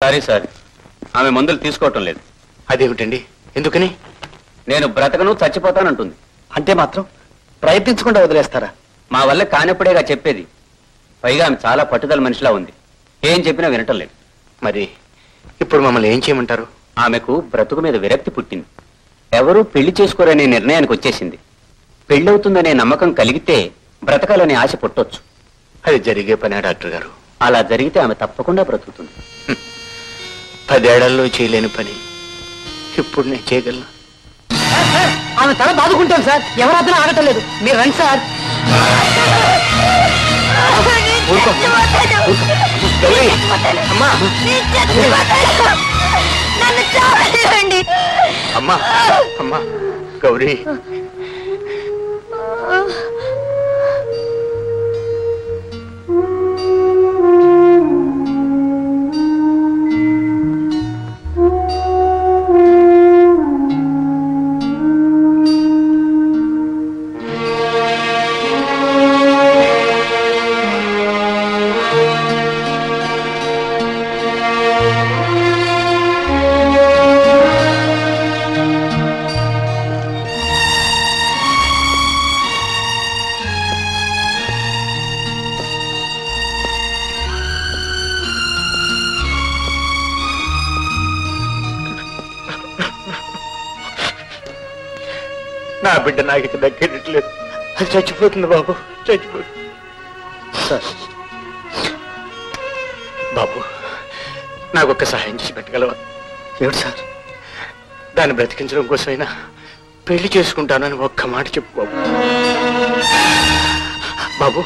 Sorry sir, ఆమె మందులు తీసుకోవటం లేదు. అదేమిటండి, ఎందుకని? నేను బ్రతకను చచ్చిపోతానంటుంది. అంటే మాత్రం ప్రయత్నించకుండా వదిలేస్తారా? మా వల్ల కానప్పుడేగా చెప్పేది. పైగా ఆమె చాలా పట్టుదల మనిషిలా ఉంది. ఏం చెప్పినా వినటం లేదు. మరి ఇప్పుడు మమ్మల్ని ఏం చేయమంటారు? ఆమెకు బ్రతుకు మీద విరక్తి పుట్టింది. ఎవరూ పెళ్లి చేసుకోరనే నిర్ణయానికి వచ్చేసింది. పెళ్ళవుతుందనే నమ్మకం కలిగితే బ్రతకాలనే ఆశ పుట్టొచ్చు. అది జరిగే పనే డాక్టర్ గారు. అలా జరిగితే ఆమె తప్పకుండా బ్రతుకుతుంది. 10 ఏళ్లలో చేయలేని పని ఇప్పుడు నేను చేయగలను. ఆమె తల బాదుకుంటాం సార్, ఎవరద్దరూ ఆగటం లేదు. మీరు రండి సార్. అమ్మా అమ్మా గౌరీ, నా బిడ్డ నాకు ఇక దక్కేటట్లేదు. అది చచ్చిపోతుంది బాబు, చచ్చిపోతుంది. సార్ బాబు, నాకు ఒక్క సహాయం చేసి పెట్టగలవా? ఏమిటి సార్? దాన్ని బ్రతికించడం కోసమైనా పెళ్లి చేసుకుంటానని ఒక్క మాట చెప్పు బాబు. బాబు,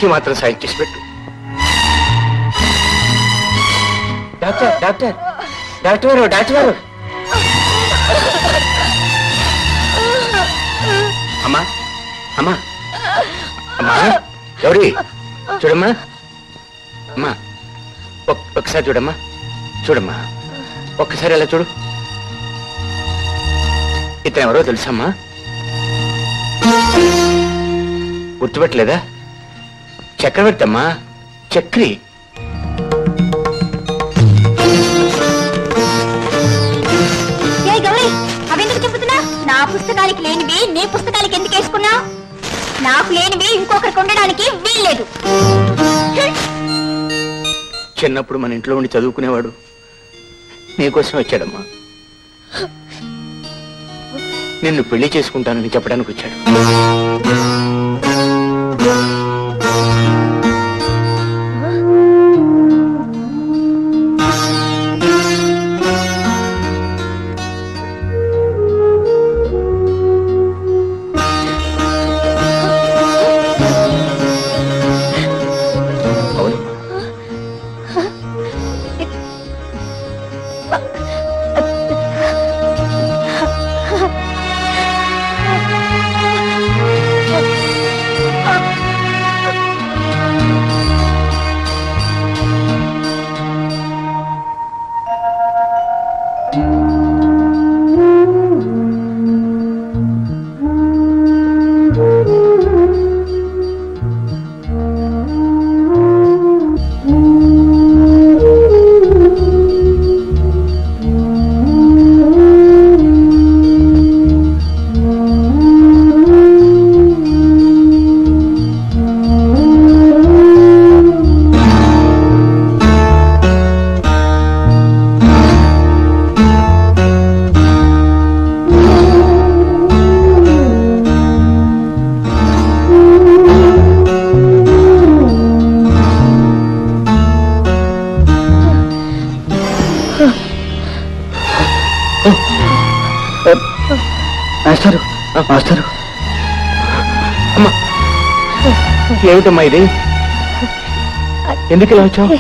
ఈ మాత్రం సాయం చేసి పెట్టు. డాక్టర్ డాక్టర్ డాక్టర్ గారు, డాక్టర్ గారు. అమ్మా అమ్మా అమ్మా గౌరీ, చూడమ్మా. అమ్మా ఒక్కసారి చూడమ్మా, చూడమ్మా ఒక్కసారి అలా చూడు. ఇతను ఎవరో తెలుసమ్మా? గుర్తుపెట్టలేదా? చక్రవర్తి అమ్మా, చక్రి. నా పుస్తకాలకి లేనివి నీ పుస్తకాలకి ఎందుకు వేసుకున్నా? నాకు లేనివి ఇంకొకరికి ఉండడానికి వీల్లేదు. చిన్నప్పుడు మన ఇంట్లో ఉండి చదువుకునేవాడు నీకోసం వచ్చాడమ్మా. నిన్ను పెళ్లి చేసుకుంటానని చెప్పడానికి వచ్చాడు. మాస్టారు, మాస్టారు. అమ్మా, ఏమిటమ్మా ఇది? ఎందుకు ఇలా వచ్చావు?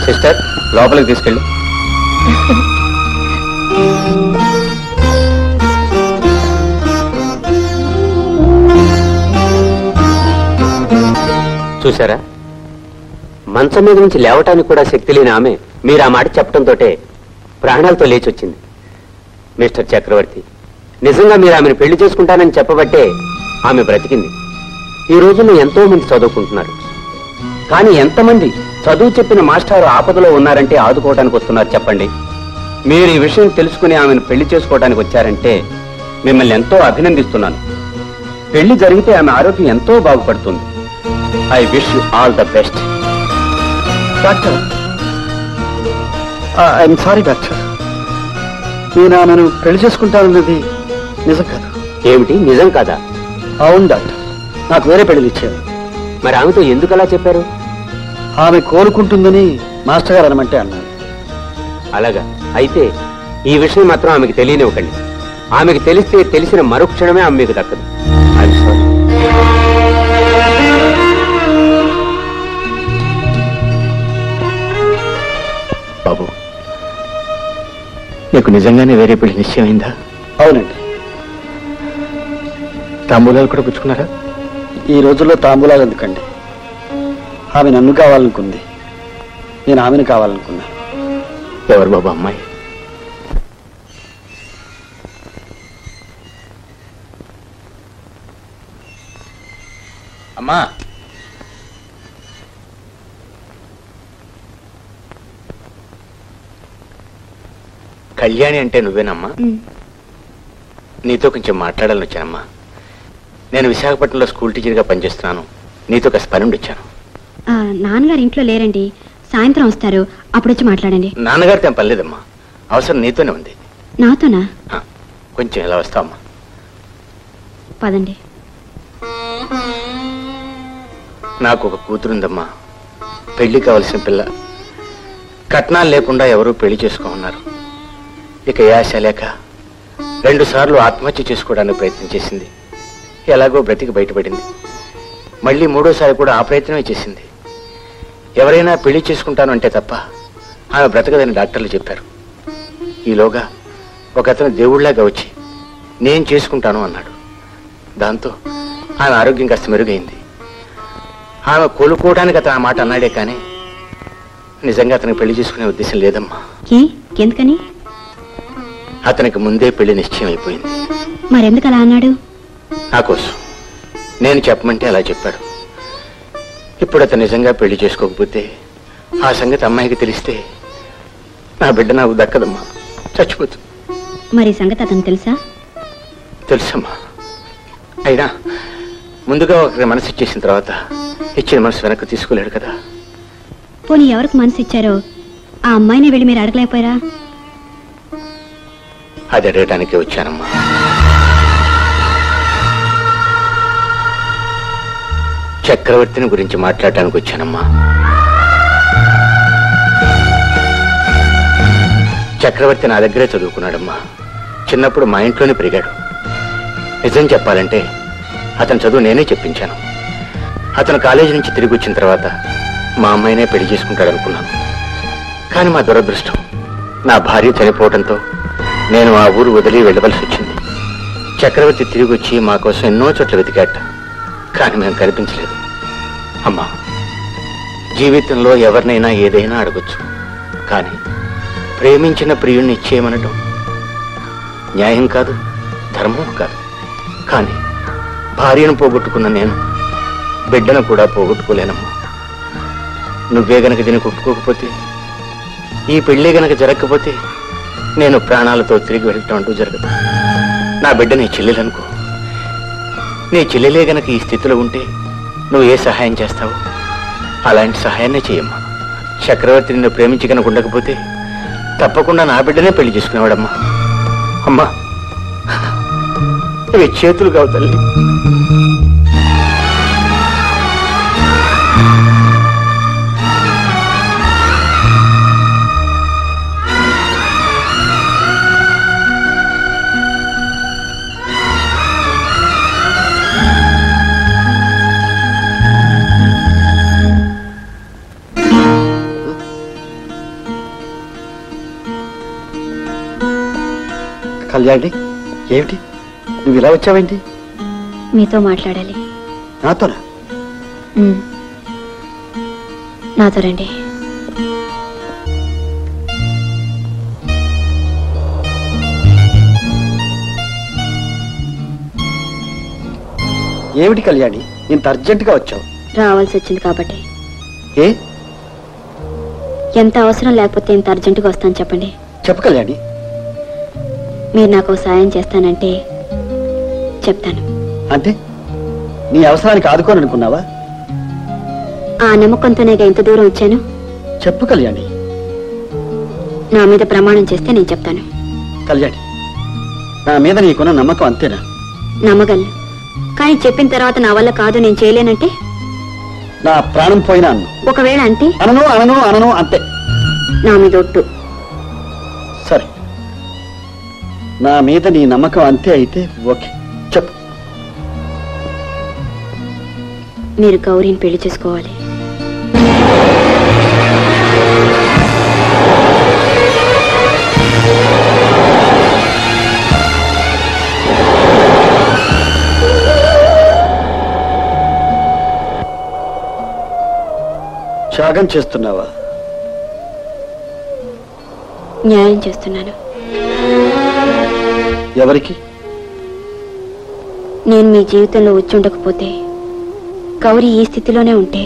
సిస్టర్, లోపలికి తీసుకెళ్ళు. చూసారా, మంచం మీద నుంచి లేవటానికి కూడా శక్తి లేని ఆమె మీరు ఆ మాట చెప్పడంతో ప్రాణాలతో లేచొచ్చింది. మిస్టర్ చక్రవర్తి, నిజంగా మీరు ఆమెను పెళ్లి చేసుకుంటానని చెప్పబట్టే ఆమె బ్రతికింది. ఈ రోజుల్లో ఎంతో మంది చదువుకుంటున్నారు, కానీ ఎంతమంది చదువు చెప్పిన మాస్టారు ఆపదలో ఉన్నారంటే ఆదుకోవడానికి వస్తున్నారు చెప్పండి. మీరు ఈ విషయం తెలుసుకుని ఆమెను పెళ్లి చేసుకోవడానికి వచ్చారంటే మిమ్మల్ని ఎంతో అభినందిస్తున్నాను. పెళ్లి జరిగితే ఆమె ఆరోగ్యం ఎంతో బాగుపడుతుంది. I wish you all the best. Doctor, I'm sorry doctor, నేను ఆమెను పెళ్లి చేసుకుంటానన్నది నిజం కాదు. ఏమిటి, నిజం కాదా? అవును డాక్టర్, నాకు వేరే పెళ్లి ఇచ్చారు. మరి ఆమెతో ఎందుకు అలా చెప్పారు? ఆమె కోరుకుంటుందని మాస్టర్ గారు అనమంటే అన్నాను. అలాగా? అయితే ఈ విషయం మాత్రం ఆమెకు తెలియనివ్వకండి. ఆమెకు తెలిస్తే తెలిసిన మరుక్షణమే ఆమె మీకు దక్కదు. I'm sorry. బాబు, నీకు నిజంగానే వేరే పెళ్లి నిశ్చయమైందా? అవునండి. తాంబూలాలు కూడా పుచ్చుకున్నారా? ఈ రోజుల్లో తాంబూలాలు ఎందుకండి? ఆమె నన్ను కావాలనుకుంది, నేను ఆమెను కావాలనుకున్నా. ఎవరు బాబు అమ్మాయి? అమ్మా, కళ్యాణి అంటే నువ్వేనమ్మా? నీతో కొంచెం మాట్లాడాలని వచ్చానమ్మా. నేను విశాఖపట్నంలో స్కూల్ టీచర్గా పనిచేస్తున్నాను. నీతో కాస్త పని ఉండి వచ్చాను. నాన్నగారు ఇంట్లో లేరండి, సాయంత్రం వస్తారు, అప్పుడు వచ్చి మాట్లాడండి. నాన్నగారితో ఏం పర్లేదమ్మా, అవసరం నీతోనే ఉంది. నాతోనా? కొంచెం ఇలా వస్తావమ్మా. పదండి. నాకు ఒక కూతురుందమ్మా, పెళ్లి కావలసిన పిల్ల. కట్నాలు లేకుండా ఎవరూ పెళ్లి చేసుకోమన్నారు. ఇక ఏ ఆశ లేక 2 సార్లు ఆత్మహత్య చేసుకోవడానికి ప్రయత్నం చేసింది. ఎలాగో బ్రతికి బయటపడింది. మళ్ళీ 3వ సారి కూడా ఆ ప్రయత్నమే చేసింది. ఎవరైనా పెళ్లి చేసుకుంటాను అంటే తప్ప ఆమె బ్రతకదని డాక్టర్లు చెప్పారు. ఈలోగా ఒక అతను దేవుళ్లాగా వచ్చి నేను చేసుకుంటాను అన్నాడు. దాంతో ఆమె ఆరోగ్యం కాస్త మెరుగైంది. ఆమె కోలుకోవడానికి అతను ఆ మాట అన్నాడే కానీ నిజంగా అతనికి పెళ్లి చేసుకునే ఉద్దేశం లేదమ్మా. ఎందుకని? అతనికి ముందే పెళ్లి నిశ్చయం అయిపోయింది. మరెందుకు అలా అన్నాడు? నా కోసం నేను చెప్పమంటే అలా చెప్పాడు. ఇప్పుడు అతను నిజంగా పెళ్లి చేసుకోకపోతే ఆ సంగతి అమ్మాయికి తెలిస్తే నా బిడ్డ నాకు దక్కదమ్మా, చచ్చిపోతుంది. మరి సంగతి అతను తెలుసా? తెలుసమ్మా. అయినా ముందుగా ఒకరి మనసు ఇచ్చేసిన తర్వాత ఇచ్చిన మనసు వెనక్కి తీసుకోలేడు కదా. పోనీ ఎవరికి మనసు ఇచ్చారో ఆ అమ్మాయిని వెళ్ళి మీరు అడగలేకపోయారా? అది అడగటానికే వచ్చానమ్మా. చక్రవర్తిని గురించి మాట్లాడటానికి వచ్చానమ్మా. చక్రవర్తి నా దగ్గరే చదువుకున్నాడమ్మా. చిన్నప్పుడు మా ఇంట్లోనే పెరిగాడు. నిజం చెప్పాలంటే అతని చదువు నేనే చెప్పించాను. అతను కాలేజీ నుంచి తిరిగి వచ్చిన తర్వాత మా అమ్మాయినే పెళ్లి చేసుకుంటాడనుకున్నాను. కానీ మా దురదృష్టం, నా భార్య చనిపోవడంతో నేను ఆ ఊరు వదిలి వెళ్ళవలసి వచ్చింది. చక్రవర్తి తిరిగి వచ్చి మా కోసం ఎన్నో చోట్ల వెతికాట, కానీ మేము కనిపించలేదు. అమ్మా, జీవితంలో ఎవరినైనా ఏదైనా అడగొచ్చు, కానీ ప్రేమించిన ప్రియుణ్ణి ఇచ్చేయమనడం న్యాయం కాదు, ధర్మం కాదు. కానీ భార్యను పోగొట్టుకున్న నేను బిడ్డను కూడా పోగొట్టుకోలేనమ్మా. నువ్వే గనక దీనికి ఒప్పుకోకపోతే, ఈ పెళ్ళే గనక జరగకపోతే నేను ప్రాణాలతో తిరిగి వెళ్ళటం అంటూ జరగదు. నా బిడ్డ నీ చెల్లెలనుకో. నీ చెల్లెలే గనక ఈ స్థితిలో ఉంటే నువ్వు ఏ సహాయం చేస్తావు? అలాంటి సహాయాన్నే చెయ్యమ్మా. చక్రవర్తి నిన్ను ప్రేమించి కనుక ఉండకపోతే తప్పకుండా నా బిడ్డనే పెళ్లి చేసుకునేవాడమ్మా. అమ్మా, ఇవి చేతులు కావు తల్లి. కళ్యాణి, ఏమిటి నువ్వు ఇలా వచ్చావేంటి? మీతో మాట్లాడాలి. నాతోనా? నాతో రండి. ఏమిటి కళ్యాణి, ఇంత అర్జెంటుగా వచ్చావు? రావాల్సి వచ్చింది కాబట్టి. ఏ? ఎంత అవసరం లేకపోతే ఇంత అర్జెంటుగా వస్తాను చెప్పండి. చెప్పు కళ్యాణి. మీరు నాకు సాయం చేస్తానంటే చెప్తాను. అంటే నీ అవసరానికి ఆదుకోననుకున్నావా? ఆ నమ్మకంతోనే ఇంత దూరం వచ్చాను. చెప్పు కళ్యాణి. నా మీద ప్రమాణం చేస్తే నేను చెప్తాను. కళ్యాణి, నా మీద నీకున్న నమ్మకం అంతేనా? నమ్మగలను, కానీ చెప్పిన తర్వాత నా వల్ల కాదు, నేను చేయలేనంటే? నా ప్రాణం పోయినా అన్ను. ఒకవేళ అంటే? అనను అనను అనను అంతే. నా మీద ఒట్టు. సరే, నా మీద నీ నమ్మకం అంతే అయితే ఓకే, చెప్పు. మీరు గౌరీని పెళ్లి చేసుకోవాలి. త్యాగం చేస్తున్నావా? న్యాయం చేస్తున్నాను. ఎవరికి? నేను మీ జీవితంలో వచ్చి ఉండకపోతే, గౌరీ ఈ స్థితిలోనే ఉంటే,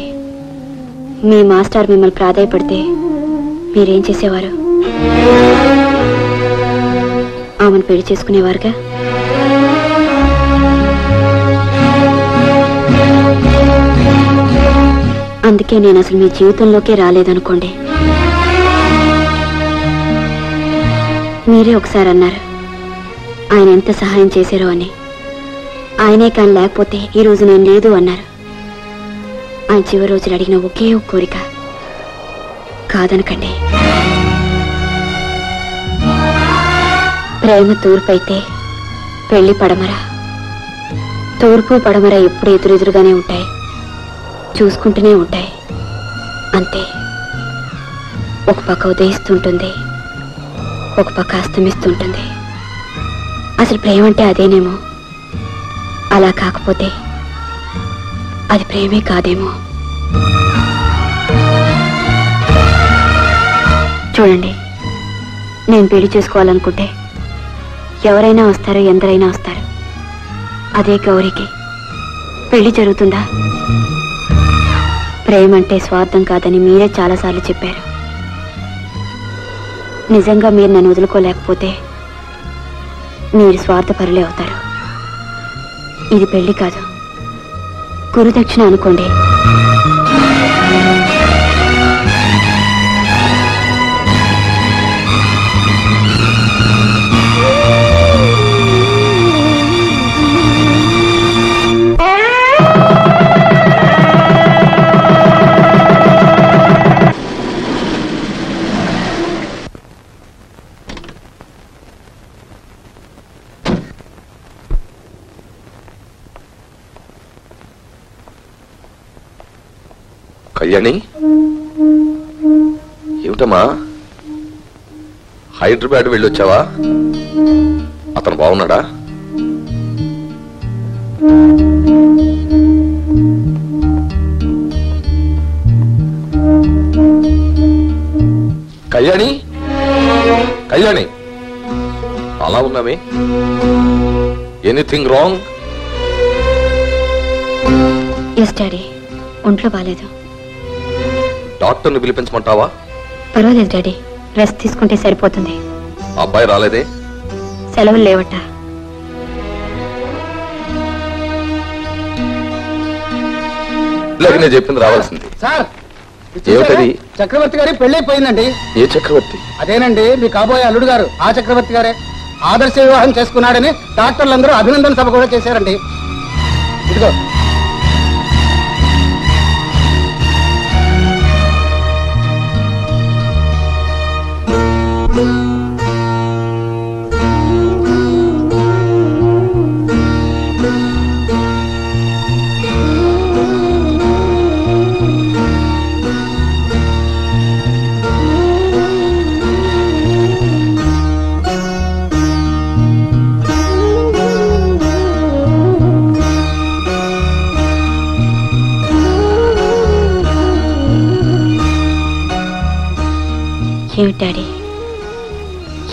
మీ మాస్టర్ మిమ్మల్ని ప్రాధాయపడితే మీరేం చేసేవారు? ఆమెను పెళ్లి చేసుకునేవారుగా. అందుకే నేను అసలు మీ జీవితంలోకే రాలేదనుకోండి. మీరే ఒకసారి అన్నారు ఆయన ఎంత సహాయం చేశారో అని. ఆయనే కానీ లేకపోతే ఈ రోజు నేను లేదు అన్నారు. ఆయన చివరి రోజులు అడిగిన ఒకే ఒక కోరిక, కాదనకండి. ప్రేమ తూర్పు అయితే పెళ్లి పడమర. తూర్పు పడమర ఎప్పుడు ఎదురెదురుగానే ఉంటాయి, చూసుకుంటూనే ఉంటాయి అంతే. ఒక పక్క ఉదయిస్తుంటుంది, ఒక పక్క అస్తమిస్తుంటుంది. అసలు ప్రేమ అంటే అదేనేమో. అలా కాకపోతే అది ప్రేమే కాదేమో. చూడండి, నేను పెళ్లి చేసుకోవాలనుకుంటే ఎవరైనా వస్తారు, ఎందరైనా వస్తారు. అదే గౌరీకి పెళ్లి జరుగుతుందా? ప్రేమ అంటే స్వార్థం కాదని మీరే చాలాసార్లు చెప్పారు. నిజంగా మీరు నన్ను వదులుకోలేకపోతే మీరు స్వార్థపరులే అవుతారు. ఇది పెళ్లి కాదు, గురుదక్షిణ అనుకోండి. కళ్యాణి, ఏమిటమ్మా హైదరాబాద్ వెళ్ళొచ్చావా? అతను బాగున్నాడా? కళ్యాణి, కళ్యాణి, అలా ఉన్నామే? Anything wrong? ఎస్ డాడీ, ఒంట్లో బాలేదు. డాక్టర్ని పిలిపించమంటావా? పర్వాలేదు డాడీ, రెస్ట్ తీసుకుంటే సరిపోతుంది. అబ్బాయి రాలేదే? సెలవులు లేవట. నేను చెప్పింది రావాల్సింది. సార్, ఏమిటది? చక్రవర్తి గారి పెళ్ళైపోయిందండి. ఏ చక్రవర్తి? అదేనండి, మీ కాబోయే అల్లుడు గారు. ఆ చక్రవర్తి గారే ఆదర్శ వివాహం చేసుకున్నాడని డాక్టర్లందరూ అభినందన సభ కూడా చేశారండి. ఇదిగో. ఏమిటి డాడీ,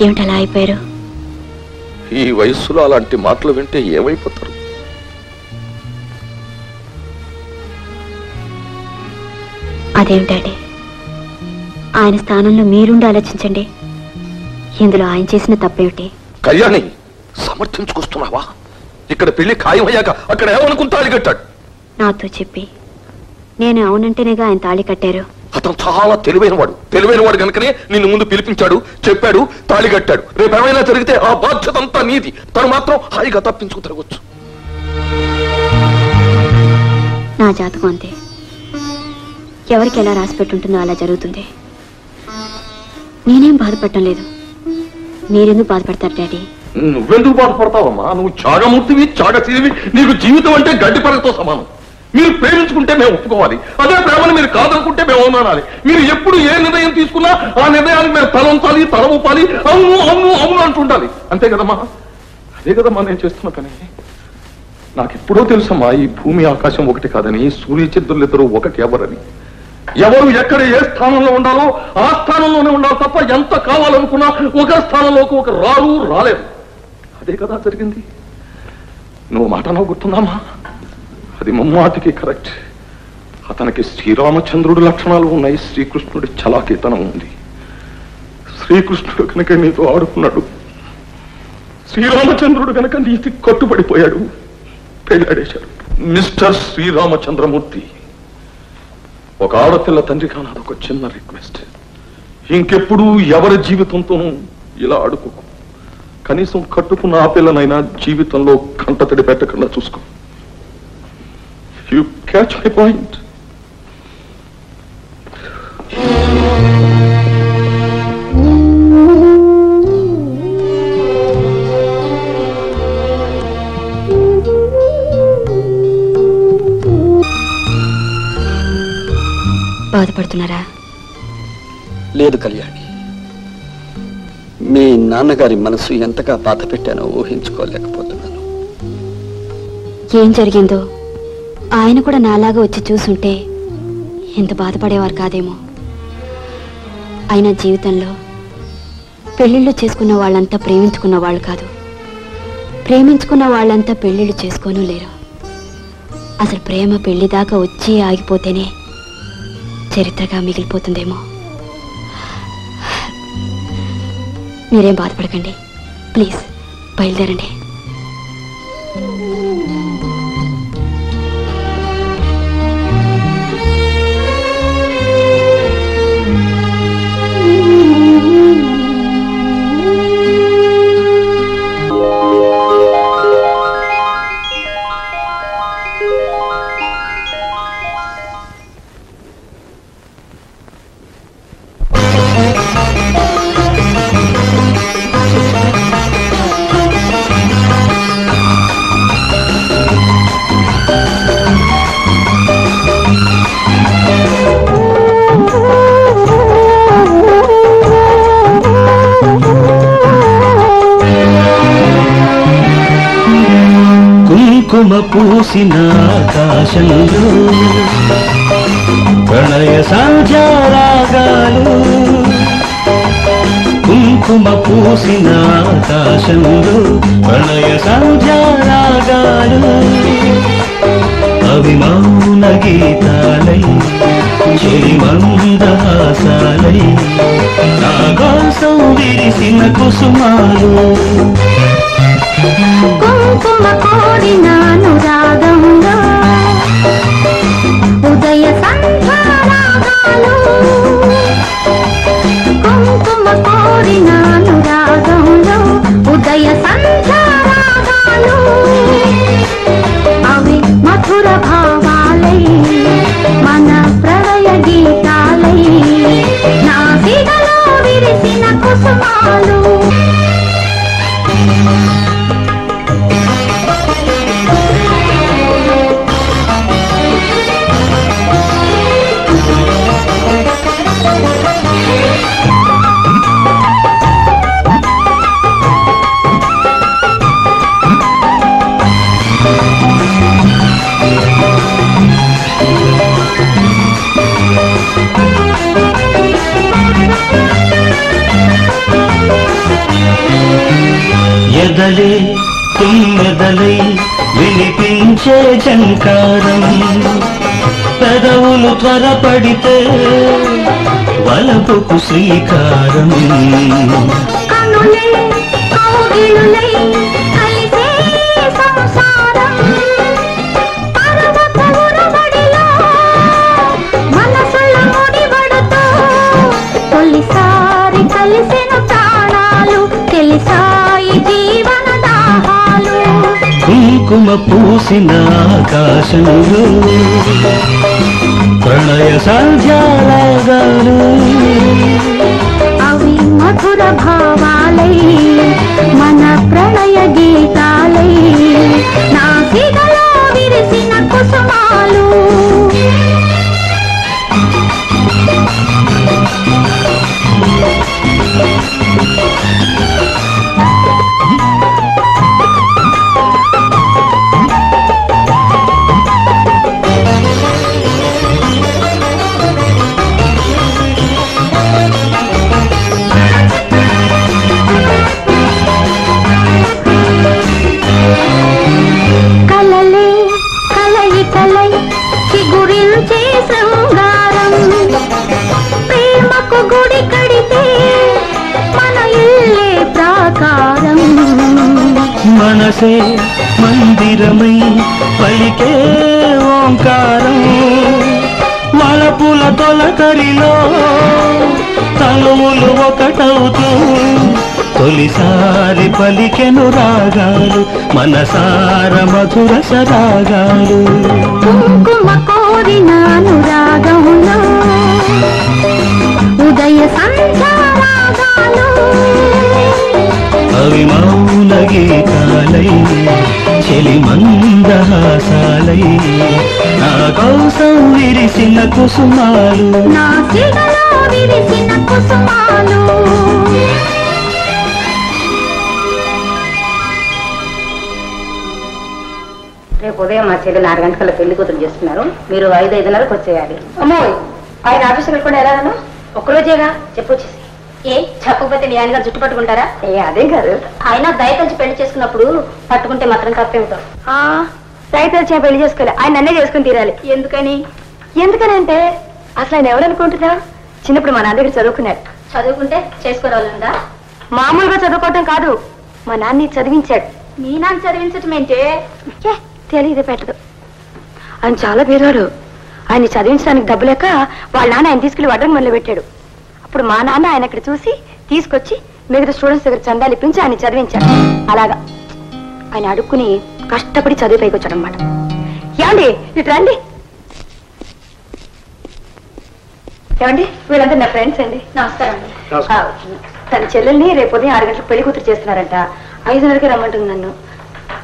ఏమిటి అలా అయిపోయారు? ఈ వయస్సులో అలాంటి మాటలు వింటే ఏమైపోతారు? అదేమిటండి, ఆయన స్థానంలో మీరుండి ఆలోచించండి. ఇందులో ఆయన చేసిన తప్పేమిటి? కళ్యాణి, సమర్థించుకొస్తున్నావా? ఇక్కడ పెళ్లి ఖాయమయ్యాక అక్కడ ఏమనుకుని తాళి కట్టాడు? నాతో చెప్పి నేను అవునంటేనేగా ఆయన తాళి కట్టారు. అతను చాలా తెలివైనవాడు కనుకనే నిన్ను ముందు పిలిపించాడు, చెప్పాడు, తాళి కట్టాడు. రేపు ఏమైనా జరిగితే ఆ బాధ్యత అంతా నీది. తను మాత్రం హాయిగా తప్పించుకు తిరగొచ్చు. నా జాతకం అంతే, ఎవరికి ఎలా రాసి పెట్టుంటుందో అలా జరుగుతుంది. నేనేం బాధపడటం లేదు. మీరెందుకు బాధపడతారు డాడీ? నువ్వెందుకు బాధపడతావమ్మా? నువ్వు త్యాగమూర్తివి, త్యాగశీలివి. నీకు జీవితం అంటే గడ్డి పరగతో సమానం. మీరు ప్రేమించుకుంటే మేము ఒప్పుకోవాలి, అదే ప్రేమను మీరు కాదనుకుంటే మేము అవమానాలి. మీరు ఎప్పుడు ఏ నిర్ణయం తీసుకున్నా ఆ నిర్ణయానికి మేము తల ఉంచాలి, తల ఊపాలి, అవును అవును అవును అంటుండాలి. అంతే కదమ్మా? అదే కదమ్మా నేను చేస్తున్న పని. నాకెప్పుడో తెలుసమ్మా ఈ భూమి ఆకాశం ఒకటి కాదని, సూర్యచంద్రులిద్దరూ ఒకటి ఎవరని. ఎవరు ఎక్కడ ఏ స్థానంలో ఉండాలో ఆ స్థానంలోనే ఉండాలి తప్ప ఎంత కావాలనుకున్నా ఒక స్థానంలోకి ఒక రాలేరు. అదే కదా జరిగింది. నువ్వు మాట నాకు గుర్తుందామా? అది ముమ్మాటికి కరెక్ట్. అతనికి శ్రీరామచంద్రుడి లక్షణాలు ఉన్నాయి, శ్రీకృష్ణుడి చలాకీతనం ఉంది. శ్రీకృష్ణుడు కనుక నీతో ఆడుకున్నాడు, శ్రీరామచంద్రుడు కనుక నీతి కట్టుబడిపోయాడు, పెళ్ళాడేశాడు. మిస్టర్ శ్రీరామచంద్రమూర్తి, ఒక ఆడపిల్ల తండ్రిగా నాదొక చిన్న రిక్వెస్ట్. ఇంకెప్పుడు ఎవరి జీవితంతోనూ ఇలా ఆడుకోకు. కనీసం కట్టుకున్న ఆ పిల్లనైనా జీవితంలో కంటతడి పెట్టకుండా చూసుకో. You catch my point? బాధపడుతున్నారా? లేదు కళ్యాణి, మీ నాన్నగారి మనసు ఎంతగా బాధ పెట్టానో ఊహించుకోలేకపోతున్నాను. ఏం జరిగిందో ఆయన కూడా నాలాగా వచ్చి చూసుంటే ఎంత బాధపడేవారు కాదేమో. అయినా జీవితంలో పెళ్లిళ్ళు చేసుకున్న వాళ్ళంతా ప్రేమించుకున్న వాళ్ళు కాదు, ప్రేమించుకున్న వాళ్ళంతా పెళ్లిళ్ళు చేసుకోనూ లేరు. అసలు ప్రేమ పెళ్లి దాకా వచ్చి ఆగిపోతేనే చరిత్రగా మిగిలిపోతుందేమో. మీరేం బాధపడకండి, ప్లీజ్ బయలుదేరండి. కుంకుమ పూసిన ఆకాశంలో ప్రణయ సంధ్యారాగాలు, కుంకుమ పూసిన ఆకాశంలో ప్రణయ సంధ్యారాగాలు, అవి మౌన గీతాలై చెలిమందహాసాలై నా కోసం విరిసిన కుసుమాలు. కుంకుమ కోరిన అనురాగంలో ఉదయ సంధ్యారాగాలు, కుంకుమ కోరిన అనురాగంలో ఉదయ సంధ్యారాగాలు, అవి మధుర భావాలై మన ప్రళయ గీతాలై నా సిగలో విరిసిన కుసుమాలు. ఎదలే తుమ్మెదలై వినిపించే జంకారం, పెదవుల వలపులు త్వరపడితే వలపుకు శ్రీకారం. కనులే కౌగిలులై కలిసే సంసారం. పర్వత ఉరవడిలో మనసుల ముడివడుతో తొలిసారి కలిసిన ప్రాణాలు తెలిసాయి జీవన దాహాలు. కుంకుమ పూసిన ఆకాశంలో ప్రణయ సంధ్యారాగాలు. అవి మధుర భావాలై మన ప్రణయ గీతాలై నా సిగలో విరిసిన కుసుమాలు. కలలే కలయికలై చిగురించే శృంగారం. ప్రేమకు గుడి కడితే మన ఇల్లే ప్రాకారం. మనసే మందిరమై పలికే ఓంకారం. వలపుల తొలకరిలో తనువులు ఒకటవుతూ తొలిసారి పలికెను రాగాలు మనసార మధుర సరాగాలు. కుంకుమ కోరిన అనురాగములో ఉదయ సంధ్యారాగాలు. అవి మౌన గీతాలై చెలి మందహాసాలై నా కోసం విరిసిన కుసుమాలు. నా సిగలో విరిసిన కుసుమాలు. రేపు ఉదయం మా చెల్లెలు 6 గంటల పెళ్లి కూతురు చేస్తున్నారు. మీరు 5:30కు వచ్చేయాలి. అమ్మో, ఆయన ఆఫీస్ వెళ్ళకుండా ఎలాగను? ఒక్కరోజేగా చెప్పొచ్చేసి. ఏ చెప్పకపోతే మీ ఆయన గారు జుట్టు పట్టుకుంటారా? ఏ అదే కాదు, ఆయన దయతలిచి పెళ్లి చేసుకున్నప్పుడు పట్టుకుంటే మాత్రం తప్పేమిటో. దయతలిచి పెళ్లి చేసుకోవాలి, ఆయన నన్నే చేసుకుని తీరాలి. ఎందుకని? ఎందుకనంటే అసలు ఆయన ఎవరనుకుంటున్నా? చిన్నప్పుడు మా నాన్న దగ్గర చదువుకున్నాడు. చదువుకుంటే చేసుకోవాలందా? మామూలుగా చదువుకోవటం కాదు, మా నాన్ని చదివించాడు. మీ నాన్న చదివించటం ఏంటే? తెలియదు పెట్టదు. ఆయన చాలా పేదవాడు. ఆయన్ని చదివించడానికి డబ్బు లేక వాళ్ళ నాన్న ఆయన తీసుకెళ్లి వడ్రంగి మొదలు పెట్టాడు. అప్పుడు మా నాన్న ఆయన ఇక్కడ చూసి తీసుకొచ్చి మిగతా స్టూడెంట్స్ దగ్గర చందాలు ఇప్పించి ఆయన చదివించాడు. అలాగా ఆయన అడుక్కుని కష్టపడి చదివి పైకి వచ్చాడు అనమాట. ఏమండి ఇటు రండి. ఏమండి వీళ్ళంతా నా ఫ్రెండ్స్ అండి. నమస్కారం అండి. తన చెల్లెల్ని రేపు ఉదయం 6 గంటలకు పెళ్లి కూతురు చేస్తున్నారంట. 5:30కి రమ్మంటుంది నన్ను.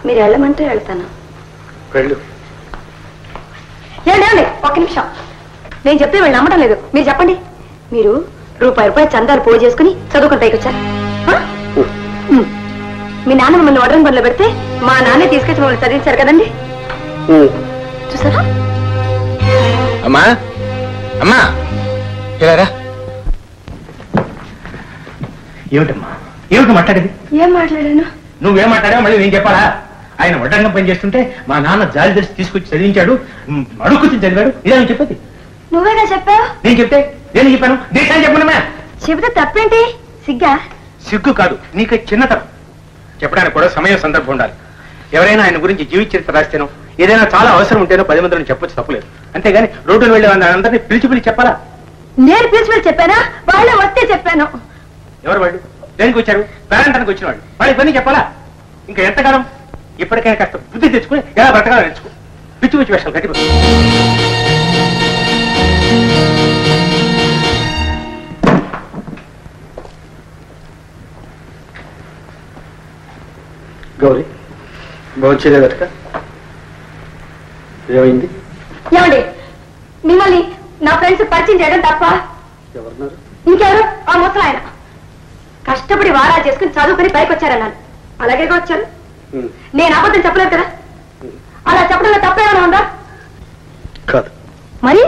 మీరు వెళ్ళమంటే వెళ్తాను. ఏమండి ఒక్క నిమిషం, నేను చెప్తే వీళ్ళు నమ్మడం లేదు. మీరు చెప్పండి. మీరు రూపాయి చందాలు పోగు చేసుకుని చదువుకుని పైకి వచ్చారు. మీ నాన్న మిమ్మల్ని వడ్రంగి పనిలో పెడితే మా నాన్నే తీసుకొచ్చి మమ్మల్ని చదివించారు కదండి. చూసారా? అమ్మా అమ్మా ఇలా ఏమిటమ్మా ఏమిటి మాట్లాడేది? ఏం మాట్లాడాను? నువ్వేం మాట్లాడావు మళ్ళీ నేను చెప్పాలా? ఆయన వడ్రంగం పని చేస్తుంటే మా నాన్న జాలి తెలిసి తీసుకొచ్చి చదివించాడు, అడుగుచ్చి చదివాడు. ఇదే చెప్పేది? నువ్వేగా చెప్పావు. నేను చెప్తే నేను చెప్పాను. దేశాన్ని చెప్పనమ్మా. చెబితే తప్పేంటి? సిగ్గా? సిగ్గు కాదు, నీకు చిన్నతనం. చెప్పడానికి కూడా సమయం సందర్భం ఉండాలి. ఎవరైనా ఆయన గురించి జీవిత చరిత్ర రాస్తేనో ఏదైనా చాలా అవసరం ఉంటేనో 10 మందిని చెప్పొచ్చు, తప్పలేదు. అంతేగాని రోడ్డును వెళ్ళే అందరినీ పిలిచి చెప్పాలా? నేను పిలిచి చెప్పానా? వాళ్ళే వస్తే చెప్పాను. ఎవరు వాళ్ళు? దేనికి వచ్చారు? పేరెంటానికి వచ్చిన వాళ్ళు. వాళ్ళకి పని చెప్పాలా? ఇంకా ఎంతకాలం? ఇప్పటికైనా కాస్త బుద్ధి తెచ్చుకుని ఎలా బ్రతకాలో నేర్చుకో. పిచ్చి పిచ్చి వేషాలు కట్టిపో. గౌరీ భోంచేదట ఏమైంది? ఏమండి మిమ్మల్ని నా ఫ్రెండ్స్ పరిచయం చేయడం తప్ప? ఎవరున్నారు? ఇంకెవరు? ఆ ముసలాయన. కష్టపడి వారాలు చేసుకుని చదువుకుని పైకి వచ్చారన్నాను. అలాగే వచ్చారు. నేను అబద్ధం చెప్పలేదు కదా. అలా చెప్పడంలో తప్పేమైనా ఉందా? కాదు. మరి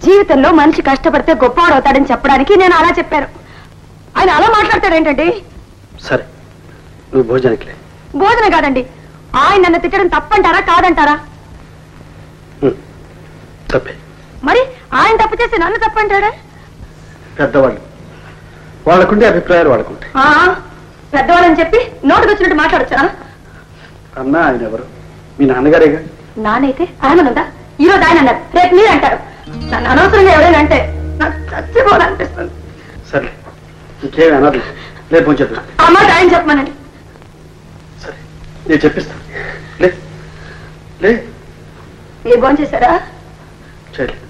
జీవితంలో మనిషి కష్టపడితే గొప్పవాడు అవుతాడని చెప్పడానికి నేను అలా చెప్పాను. ఆయన అలా మాట్లాడతాడేంటండి? సరే నువ్వు భోజనానికి. భోజనం కాదండి, ఆయన నన్ను తిట్టడం తప్పంటారా కాదంటారా? తప్పే. మరి ఆయన తప్పు చేసి నన్ను తప్పంటాడా? పెద్దవాళ్ళు వాళ్ళకుండే అభిప్రాయాలు వాళ్ళకుంటాయి. పెద్దవాళ్ళని చెప్పి నోటుకు వచ్చినట్టు మాట్లాడచ్చా? అన్నా ఆయన ఎవరు? మీ నాన్నగారేగా. నానైతే ఆయన ఉందా? ఈరోజు ఆయన అన్నారు, రేపు మీరు అంటారు. నన్ను అనవసరంగా ఎవరైనా అంటే నాకు చచ్చిపోవాలనిపిస్తుంది. సరే ఇంకేమి అనదు. లేదు పోంచేద్దాం. అమ్మ ఆయన చెప్పమనండి. సరే నేను చెప్పిస్తాను. లే లే మీరు భోజనం చేశారా? చేయలేదు.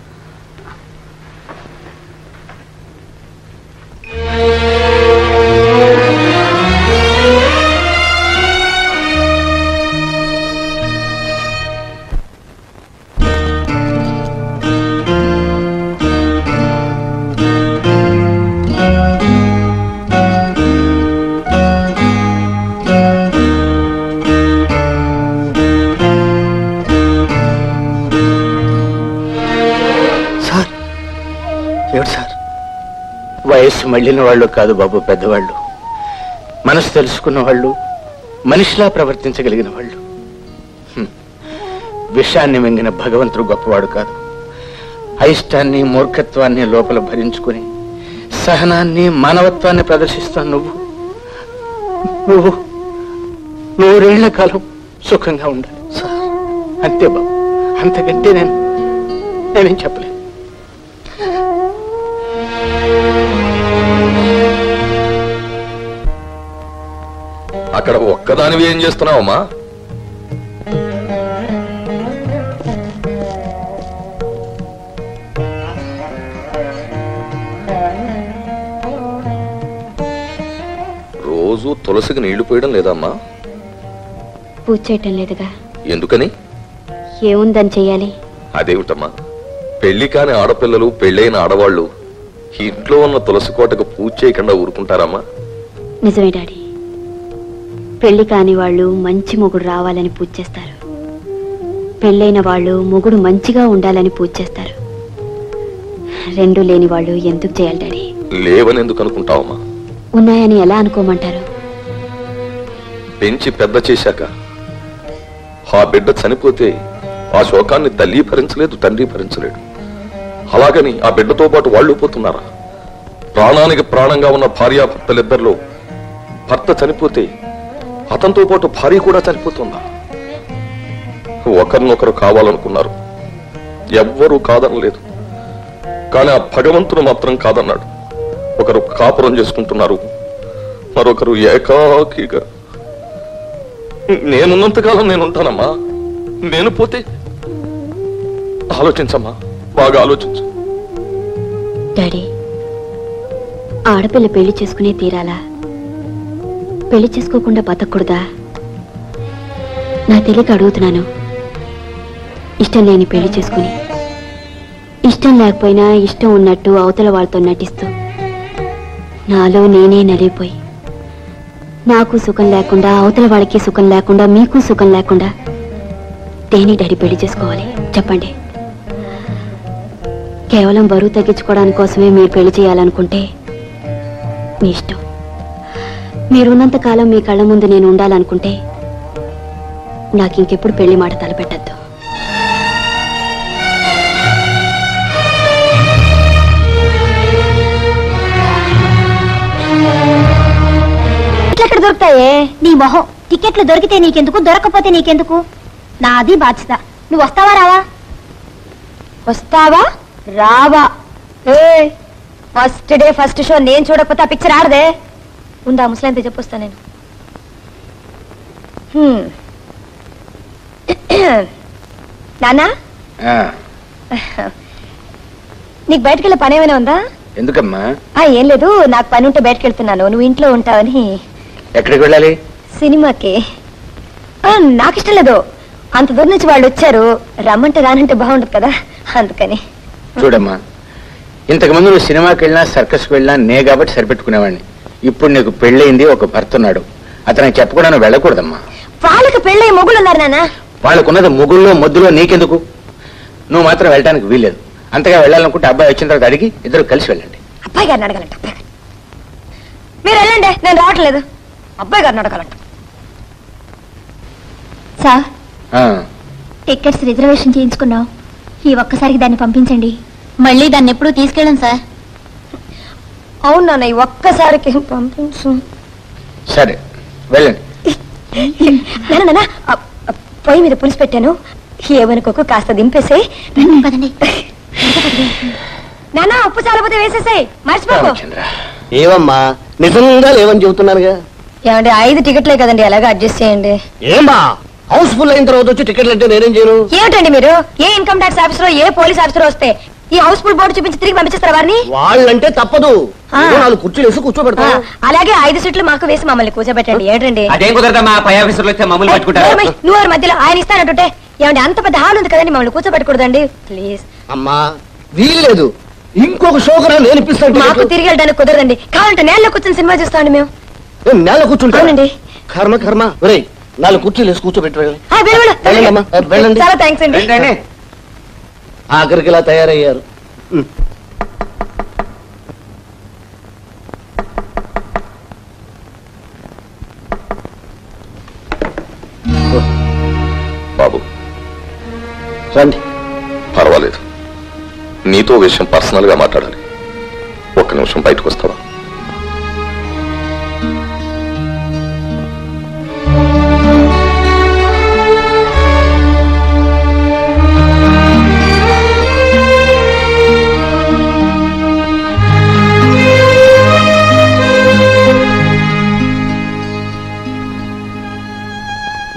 వయస్సు మళ్ళిన వాళ్ళు కాదు బాబు పెద్దవాళ్ళు, మనసు తెలుసుకున్న వాళ్ళు, మనిషిలా ప్రవర్తించగలిగిన వాళ్ళు. విషాన్ని మింగిన భగవంతుడు గొప్పవాడు కాదు. అయిష్టాన్ని మూర్ఖత్వాన్ని లోపల భరించుకుని సహనాన్ని మానవత్వాన్ని ప్రదర్శిస్తాను నువ్వు నూరేళ్ల కాలం సుఖంగా ఉండాలి అంతే బాబు. అంతకంటే నేనేం చెప్పలేను. అక్కడ ఒక్కదానివి ఏం చేస్తున్నావమ్మా? రోజు తులసికి నీళ్లు పోయడం లేదమ్మా? పూజ చేయటం లేదుగా. ఎందుకని? ఏముందని చెయ్యాలి? అదేమిటమ్మా, పెళ్లి కాని ఆడపిల్లలు, పెళ్ళైన ఆడవాళ్లు ఇంట్లో ఉన్న తులసి కోటకు పూజ చేయకుండా ఊరుకుంటారమ్మా? నిజమే డాడీ, పెళ్లి కాని వాళ్ళు మంచి మొగుడు రావాలని పూజ చేస్తారు. పెళ్ళైన వాళ్ళు మొగుడు మంచిగా ఉండాలని పూజ చేస్తారు. రెండు లేని వాళ్ళు ఎందుకు చేయాలి డాడీ? లేవని ఎందుకు అనుకుంటావమ్మా? ఉన్నాయని ఎలా అనుకోమంటారు? పెంచి పెద్ద చేశాక ఆ బిడ్డ చనిపోతే ఆ శోకాన్ని తల్లి భరించలేదు, తండ్రి భరించలేడు. అలాగని ఆ బిడ్డతో పాటు వాళ్ళు పోతున్నారా? ప్రాణానికి ప్రాణంగా ఉన్న భార్యాభర్తలిద్దరిలో భర్త చనిపోతే అతనితో పాటు భార్య కూడా చనిపోతుందా? ఒకరినొకరు కావాలనుకున్నారు, ఎవ్వరూ కాదనలేదు. కానీ ఆ భగవంతుడు మాత్రం కాదన్నాడు. ఒకరు కాపురం చేసుకుంటున్నారు, మరొకరు ఏకాకిగా. నేనున్నంతకాలం నేనుంటానమ్మా, నేను పోతే ఆలోచించమ్మా, బాగా ఆలోచించు. డాడీ, ఆడపిల్ల పెళ్లి చేసుకునే తీరాలా? పెళ్లి చేసుకోకుండా బతకూడదా? నా తెలియక అడుగుతున్నాను. ఇష్టం లేని పెళ్లి చేసుకుని, ఇష్టం లేకపోయినా ఇష్టం ఉన్నట్టు అవతల వాళ్ళతో నటిస్తూ నాలో నేనే నలిగిపోయి, నాకు సుఖం లేకుండా, అవతల వాళ్ళకి సుఖం లేకుండా, మీకు సుఖం లేకుండా దేని డాడీ పెళ్లి చేసుకోవాలి చెప్పండి? కేవలం బరువు తగ్గించుకోవడానికి కోసమే మీరు పెళ్లి చేయాలనుకుంటే మీ ఇష్టం. మీరున్నంత కాలం మీ కళ్ళ ముందు నేను ఉండాలనుకుంటే నాకు ఇంకెప్పుడు పెళ్లి మాట తలపెట్టద్దు. ఎక్కడ దొరుకుతాయే? నీ మొహం. టికెట్లు దొరికితే నీకెందుకు, దొరకపోతే నీకెందుకు? నాది బాధ్యత. నువ్వు వస్తావా రావా? వస్తావా రావా? ఫస్ట్ డే ఫస్ట్ షో నేను చూడకపోతే ఆ పిక్చర్ ఆడదే. ఉందా ముసలాంత చెప్పొస్తా నేను. నానా, నీకు బయటకెళ్ళే పని ఏమైనా ఉందా? ఎందుకమ్మా? ఏం లేదు, నాకు పని ఉంటే బయటకు వెళ్తున్నాను, నువ్వు ఇంట్లో ఉంటావని. ఎక్కడికి వెళ్ళాలి? సినిమాకి. నాకు ఇష్టం లేదు, అంత దూరం నుంచి వాళ్ళు వచ్చారు, రమ్మంటే రానంటే బాగుండదు కదా, అందుకని. చూడమ్మా, ఇంతకు ముందు నువ్వు సినిమాకి వెళ్ళినా సర్కస్కి వెళ్ళినా నే కాబట్టి సరిపెట్టుకునేవాడిని. ఇప్పుడు నీకు పెళ్ళయింది, ఒక భర్త ఉన్నాడు, అతనికి చెప్పకుండా నువ్వు వెళ్ళకూడదమ్మా. వాళ్ళకి పెళ్ళి మొగులు ఉన్నారు నాన్న. వాళ్ళకున్నది ముగ్గుల్లో మొద్దులో నీకెందుకు? నువ్వు మాత్రం వెళ్ళడానికి వీల్లేదు. అంతగా వెళ్ళాలనుకుంటే అబ్బాయి వచ్చిన తర్వాత అడిగి ఇద్దరు కలిసి వెళ్ళండి. అబ్బాయి గారిని అడగాలంట. అబ్బాయి గారు మీరు వెళ్ళండి, నేను రావట్లేదు. అబ్బాయి గారిని అడగాలంట. సార్, టికెట్స్ రిజర్వేషన్ చేయించుకున్నావు. ఈ ఒక్కసారికి దాన్ని పంపించండి. మళ్ళీ దాన్ని ఎప్పుడూ తీసుకెళ్ళం సార్. అవును నాన్న, ఈ ఒక్కసారికి పంపించు. సరే వెళ్ళండి. నాన్న పొయ్యి మీద పులుసు పెట్టాను, ఏమనుకోకు, కాస్త దింపేసే. పదండి. నాన్న ఉప్పు చాలపోతే వేసేసాయి, మర్చిపోకు. ఏవమ్మా నిజంగా లేవని చెబుతున్నానుగా. ఏమండి 5 టికెట్లే కదండి, ఎలాగో అడ్జస్ట్ చేయండి. ఏమా హౌస్ఫుల్ అయిన తర్వాత వచ్చి టికెట్లు అంటే నేనేం చేయను? ఏమిటండి మీరు, ఏ ఇన్కమ్ ట్యాక్స్ ఆఫీసర్ ఏ పోలీస్ ఆఫీసర్ వస్తే ఈ హౌస్ఫుల్ బోర్డు చూపించి తిరిగి పంపించేస్తారు వారిని? వాళ్ళంటే తప్పదు, 4 కుర్చీలు వేసి కూర్చోబెడతా. అలాగే 5 సీట్లు మాకు వేసి మమ్మల్ని కూర్చోబెట్టండి. ఏంటండి అదేం కుదరదమ్మా, పై ఆఫీసర్లు వచ్చే మమ్మల్ని పట్టుకుంటారు. నువ్వు వారి మధ్యలో ఆయన ఇస్తానంటుంటే ఏమండి, అంత పెద్ద హాల్ ఉంది కదండి, మమ్మల్ని కూర్చోబెట్టకూడదండి ప్లీజ్. అమ్మా వీల్లేదు, ఇంకొక షో కూడా నేను ఇప్పిస్తాను. మాకు తిరిగి వెళ్ళడానికి కుదరదండి, కావాలంటే నేలలో కూర్చొని సినిమా చూస్తామండి మేము. నేల కూర్చుంటానండి. అవునండి. కర్మ ఒరేయ్ 4 కుర్చీలు వేసి కూర్చోబెట్టి వెళ్ళండి. చాలా థ్యాంక్స్ అండి. ఆఖరికి ఇలా తయారయ్యారు. బాబు రండి. పర్వాలేదు, నీతో విషయం పర్సనల్ గా మాట్లాడాలి. ఒక్క నిమిషం బయటకు వస్తావా?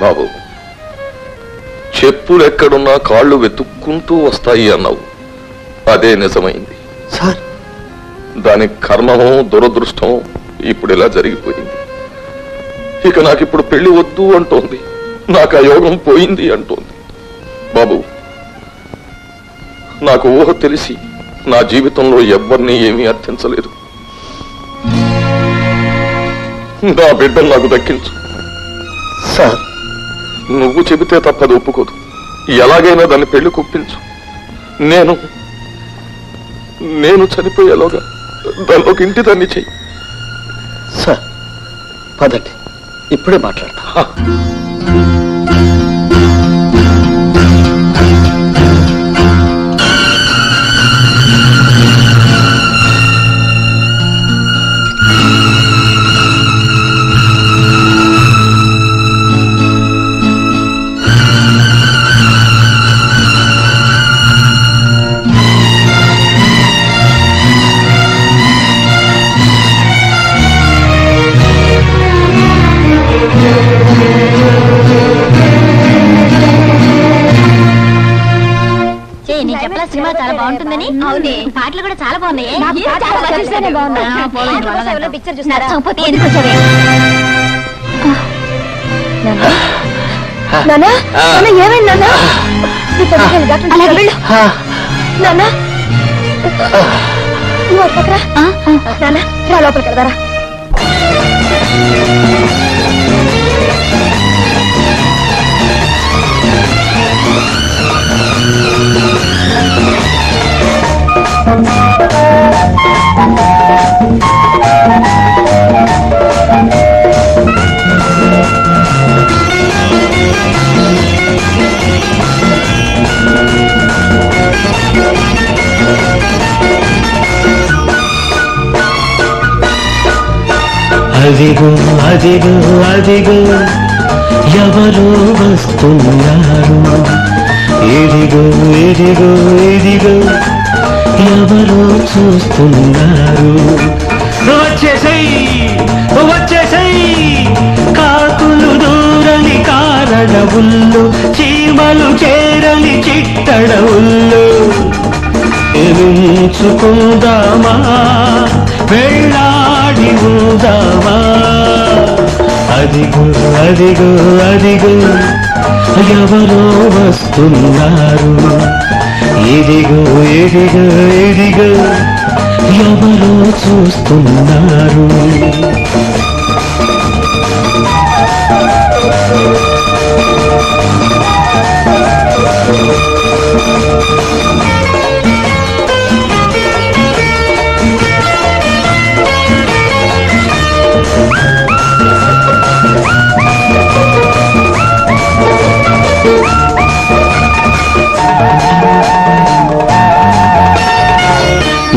బాబు, చెప్పులు ఎక్కడున్నా కాళ్ళు వెతుక్కుంటూ వస్తాయి అన్నావు, అదే నిజమైంది. సార్ దాని కర్మమో దురదృష్టం ఇప్పుడు ఇలా జరిగిపోయింది. ఇక నాకిప్పుడు పెళ్లి వద్దు అంటోంది, నాకు ఆ యోగం పోయింది అంటోంది. బాబు, నాకు ఊహ తెలిసి నా జీవితంలో ఎవ్వరినీ ఏమీ అర్థించలేదు. నా బిడ్డను నాకు దక్కించు. సార్ నువ్వు చెబితే తప్పది ఒప్పుకోదు. ఎలాగైనా దాన్ని పెళ్లి కుప్పించు. నేను చనిపోయేలోగా దాన్ని ఒక ఇంటి దాన్ని చెయ్యి. సార్ పదండి, ఇప్పుడే మాట్లాడతా. సినిమా చాలా బాగుంటుందని. అవునే, పాటలు కూడా చాలా బాగున్నాయి. పిక్చర్ చూసారా? ఏమైంది లోపలికి వెళ్దారా? అదిగో అదిగో అదిగో ఎవరో వస్తున్నారు, ఇదిగో ఇదిగో ఇదిగో ఎవరో చూస్తున్నారు. వచ్చేసెయ్ వచ్చేసెయ్, కాకులు దూరని కారణవుల్లో, చీమలు చేరని చిట్టడవుల్లో, ఎలుంచుకుందామా వెళ్ళాడి ఉందామా. అదిగో అదిగో అదిగో ఎవరో వస్తున్నారు, ఇదిగో ఇదిగో ఇదిగో ఎవరో చూస్తున్నారు.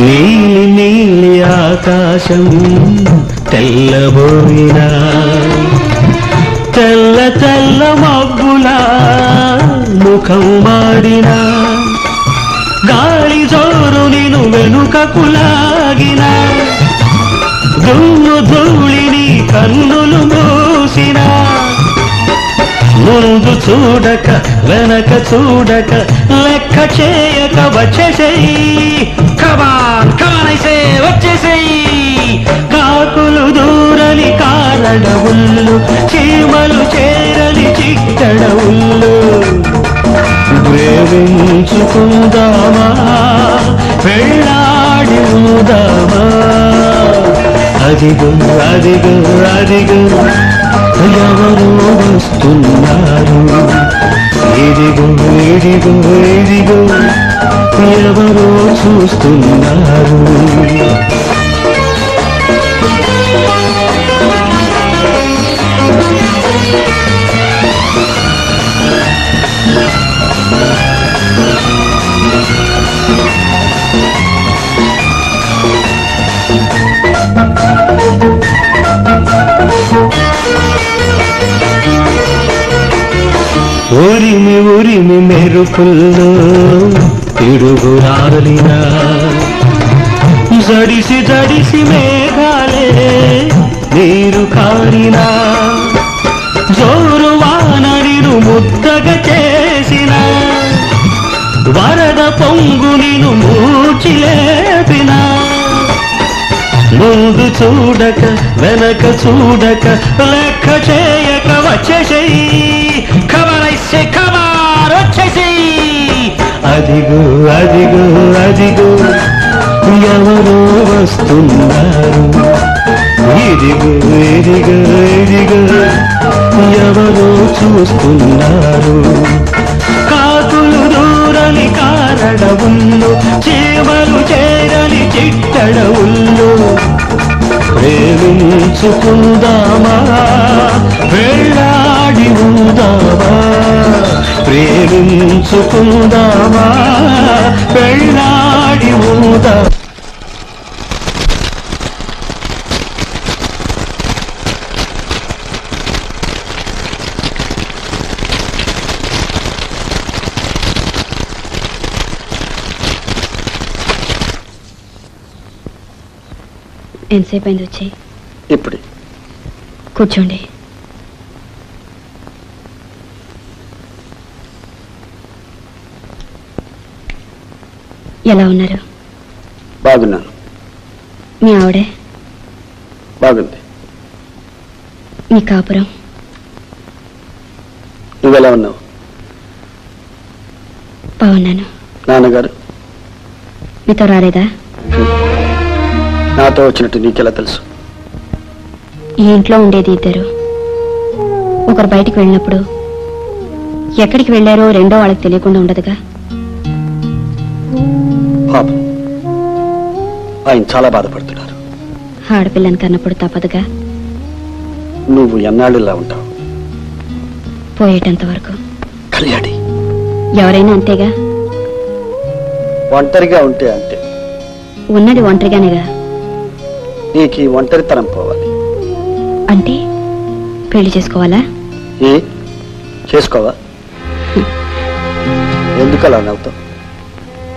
నీలి నీలి ఆకాశం తెల్లబోయినా తెల్ల తెల్ల మబ్బులా ముఖం మాడినా గాలి జోరు నిన్ను వెనుకకు లాగినా దుమ్ము ధూళిని కన్నులు మూసినా ముందు చూడక వెనక చూడక లెక్క చేయక వచ్చేసేయి కమాన్ కానైసే వచ్చేసేయి కాకులు దూరని కారడవుళ్ళు చీమలు చేరని చిట్టడవుళ్ళు ప్రేమించుకుందామా వెళ్ళాడి ఉందామా అదిగో అదిగో అదిగో ఎవరో వస్తున్నారు ఇదిగో ఇదిగో ఇదిగో ఎవరో చూస్తున్నారు ఉరిమి ఉరిమి మెరుపుల్లో పిడుగురాలినా జడిసి జడిసి మేఘాలే నీరు కారినా జోరు వానడిను ముద్దగా చేసిన వరద పొంగు నిను మూచి లేపినా ముందు చూడక వెనక చూడక లెక్క చేయక వచ్చేసేయి ఖబరైసే ఖబర్ వచ్చేసేయి అదిగో అదిగో అదిగో ఎవరో వస్తున్నారు ఇదిగో ఇదిగో ఇదిగో ఎవరో చూస్తున్నారు కాకులు దూరని కారడవుళ్ళు చీమలు చేరని చిట్టడవుళ్ళు ప్రేమించుకుందామా వెళ్ళాడి ఉందామా ప్రేమించుకుందామా వెళ్ళాడి ఉందామా ఎంతసేపు అయింది వచ్చి? ఇప్పుడు కూర్చోండి. ఎలా ఉన్నారు? బాగున్నాను. మీ ఆవిడే? బాగుంది. మీ కాపురం? నువ్వెలా ఉన్నావు? బాగున్నాను. నాన్నగారు మీతో రాలేదా? నాతో వచ్చినట్టు నీకెలా తెలుసు? ఈ ఇంట్లో ఉండేది ఇద్దరు. ఒకరు బయటికి వెళ్ళినప్పుడు ఎక్కడికి వెళ్ళారో రెండో వాళ్ళకి తెలియకుండా ఉండదుగా. పాపం, ఆయన చాలా బాధపడుతున్నారు. ఆడపిల్లని కన్నప్పుడు తప్పదుగా. నువ్వు ఎన్నాళ్ళు ఇలా ఉంటావు? పోయేటంత వరకు. కళ్యాణి, ఎవరైనా అంతేగా. ఒంటరిగా ఉంటే అంతే. ఉన్నది ఒంటరిగానేగా. నీకు ఈ ఒంటరితనం పోవాలి అంటే పెళ్లి చేసుకోవాలా? ఏ చేసుకోవా? ఎందుకలా నవ్వుతావు?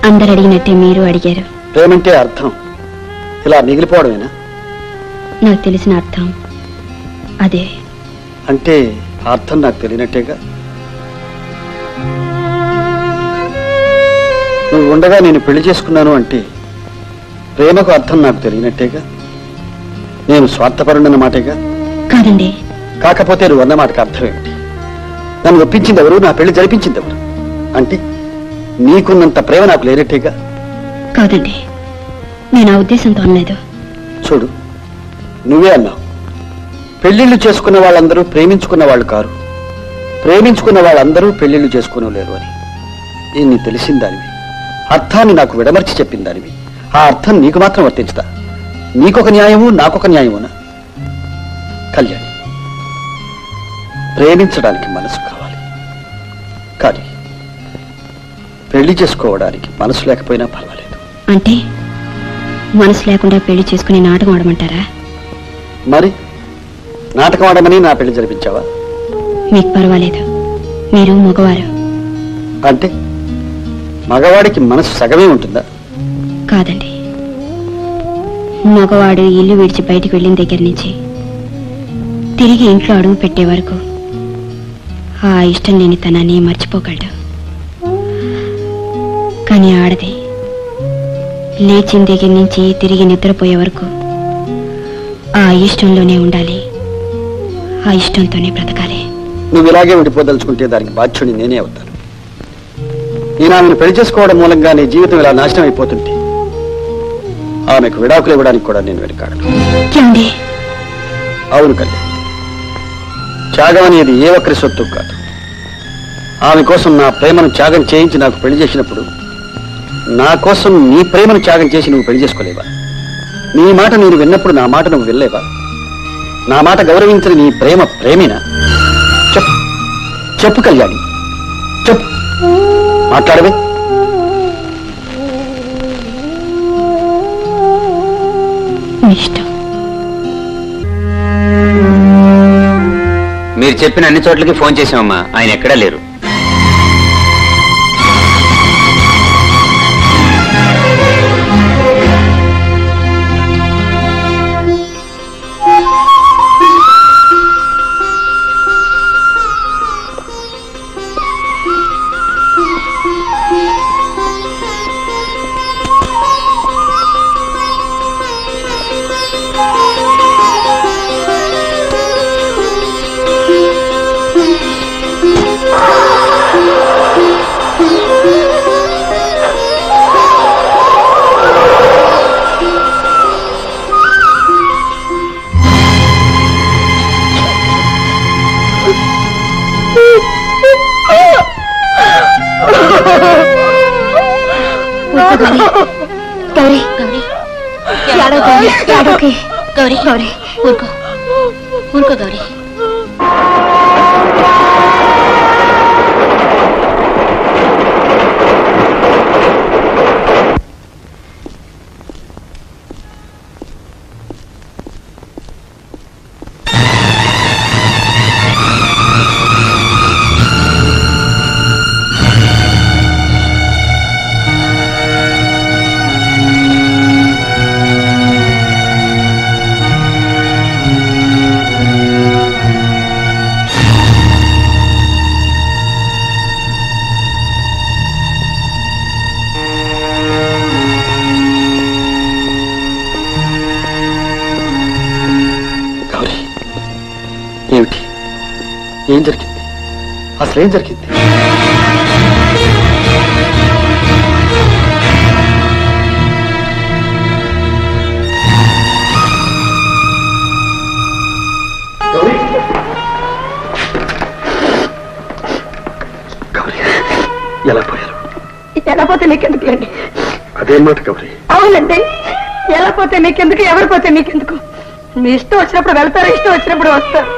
అందరు అడిగినట్టే మీరు అడిగారు. ప్రేమంటే అర్థం ఇలా మిగిలిపోవడమేనా? నాకు తెలిసిన అర్థం అదే. అంటే అర్థం నాకు తెలియనట్టేగా. నువ్వు ఉండగా నేను పెళ్లి చేసుకున్నాను అంటే ప్రేమకు అర్థం నాకు తెలియనట్టేగా. నేను స్వార్థపరుడన్న మాటేగా. కాదండి. కాకపోతే నువ్వు అన్న మాటకు అర్థం ఏమిటి? నన్ను ఒప్పించింది ఎవరు? నా పెళ్లి జరిపించింది ఎవరు? అంటే నీకున్నంత ప్రేమ నాకు లేనట్టేగా. కాదండి, నేను ఆ ఉద్దేశంతో అనలేదు. చూడు, నువ్వే అన్నావు పెళ్లిళ్ళు చేసుకున్న వాళ్ళందరూ ప్రేమించుకున్న వాళ్ళు కారు, ప్రేమించుకున్న వాళ్ళందరూ పెళ్లిళ్ళు చేసుకోలేరు అని. ఇన్ని తెలిసిన దానివి, అర్థాన్ని నాకు విడమర్చి చెప్పిన దానివి. ఆ అర్థం నీకు మాత్రం వర్తించుతా? నీకొక న్యాయము నాకొక న్యాయమునా? కళ్యాణి, ప్రేమించడానికి మనసు కావాలి, కానీ పెళ్లి చేసుకోవడానికి మనసు లేకపోయినా పర్వాలేదు. అంటే మనసు లేకుండా పెళ్లి చేసుకుని నాటకం ఆడమంటారా? మరి నాటకం ఆడమని నా పెళ్లి జరిపించావా? మీకు పర్వాలేదు, మీరు మగవారు. అంటే మగవాడికి మనసు సగమే ఉంటుందా? కాదండి, మగవాడు ఇల్లు విడిచి బయటికి వెళ్ళిన దగ్గర నుంచి తిరిగి ఇంట్లో అడుగు పెట్టే వరకు ఆ ఇష్టం లేని తనాన్ని మర్చిపోగలడు. కానీ ఆడది లేచిన దగ్గర నుంచి తిరిగి నిద్రపోయే వరకు ఆ ఇష్టంలోనే ఉండాలి, ఆ ఇష్టంతోనే బ్రతకాలి. నువ్వు ఇలాగే విడిపోదలుచుకుంటే దానికి బాధ్యుని నేనే అవుతాను. నేను ఆమెను పెళ్లి చేసుకోవడం మూలంగా నీ జీవితం ఇలా నాశనం అయిపోతుంటే ఆమెకు విడాకులు ఇవ్వడానికి కూడా నేను వెనకాడను. అవును కళ్యాణ్, త్యాగం అనేది ఏ ఒక్కరి సొత్తు కాదు. ఆమె కోసం నా ప్రేమను త్యాగం చేయించి నాకు పెళ్లి చేసినప్పుడు నా కోసం నీ ప్రేమను త్యాగం చేసి నువ్వు పెళ్లి చేసుకోలేవా? నీ మాట నేను విన్నప్పుడు నా మాట నువ్వు వెళ్ళలేవా? నా మాట గౌరవించిన నీ ప్రేమ ప్రేమేనా? చెప్పు చెప్పు కళ్యాణి, చెప్పు, మాట్లాడవే. మీరు చెప్పిన అన్ని చోట్లకి ఫోన్ చేశామమ్మా, ఆయన ఎక్కడా లేరు. గౌరీ గౌరీ గౌరీ గౌరీ ఊరుకో ఊరుకో గౌరీ. ఏం జరిగింది? అసలేం జరిగింది? ఎలా పోయారు? ఎలా పోతే నీకెందుకులేండి? అదే మాట గౌరీ. అవునండి, ఎలా పోతే నీకెందుకు, ఎవరు పోతే నీకెందుకు? మీ ఇష్టం వచ్చినప్పుడు వెళ్తారు, ఇష్టం వచ్చినప్పుడు వస్తారు.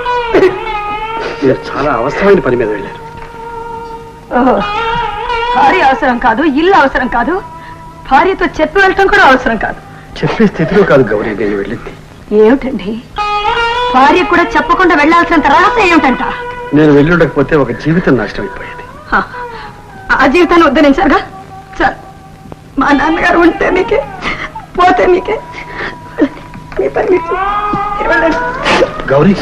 మీరు చాలా అవసరమైన పని మీద వెళ్ళారు. భార్య అవసరం కాదు, ఇల్లు అవసరం కాదు, భార్యతో చెప్పి వెళ్ళటం కూడా అవసరం కాదు. చెప్పే స్థితిలో కాదు గౌరీ నేను వెళ్ళింది. ఏమిటండి, భార్య కూడా చెప్పకుండా వెళ్లాల్సినంత రహస్యం ఏమిటంట? నేను వెళ్ళుండకపోతే ఒక జీవితం నాశనం అయిపోయేది. ఆ జీవితాన్ని ఉద్ధరించారుగా చాలు. మా నాన్నగారు ఉంటే మీకే, పోతే మీకే. గౌరీ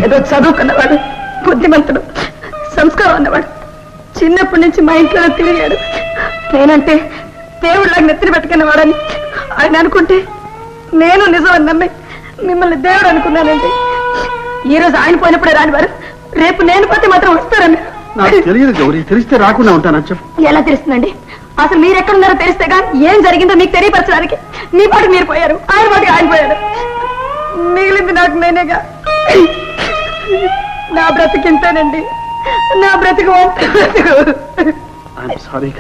ఏదో చదువుకున్నవాడు, బుద్ధిమంతుడు, సంస్కారం ఉన్నవాడు, చిన్నప్పటి నుంచి మా ఇంట్లో తిరిగాడు. నేనంటే దేవుళ్ళకి నెత్తిన పెట్టుకున్నవాడని ఆయన అనుకుంటే నేను నిజం అని నమ్మి మిమ్మల్ని దేవుడు అనుకున్నానండి. ఈ రోజు ఆయన పోయినప్పుడే రానివారు, రేపు నేను పోతే మాత్రం వస్తారని. నాకు తెలియదు గౌరీ, తెలిస్తే రాకుండా ఉంటానని చెప్పు. ఎలా తెలుస్తుందండి? అసలు మీరు ఎక్కడున్నారో తెలిస్తేగా ఏం జరిగిందో మీకు తెలియపరచడానికి. మీ పాటికి మీరు పోయారు, ఆయన పాటికి ఆయన పోయారు, మిగిలింది నాకు నేనేగా. నా బ్రతికింతేనండి, నా బ్రతుకు సారీ.